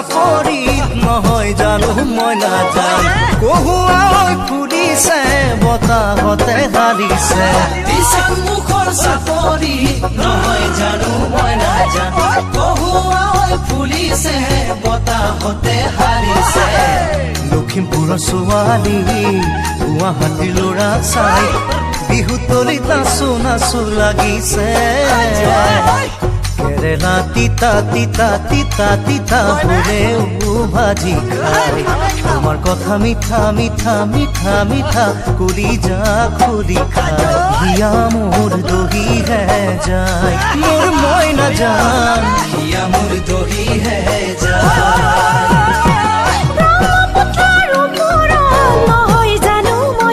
চাপৰিত নহয় জানো মই নাজান কহুৱা হৈ ফুৰিছে বতাহতে হাৰিছে বিশাল মুখৰ চাপৰিত নহয় জানো মই নাজান কহুৱা হৈ ফুৰিছে বতাহতে হাৰিছে লখিমপুৰৰ ছোৱালী গুৱাহাটীৰ ল'ৰা চাই বিহু তলিত নাচো নাচো লাগিছে কেৰেলা তিতা তিতা তিতা তিতা ফুলেও ভাজি খাই তোমাৰ কথা মিঠা মিঠা মিঠা মিঠা কলিজা খুলি খাই হিয়া মোৰ দহিহে যায় মোৰ মই নাজান হিয়া মোৰ দহিহে যায়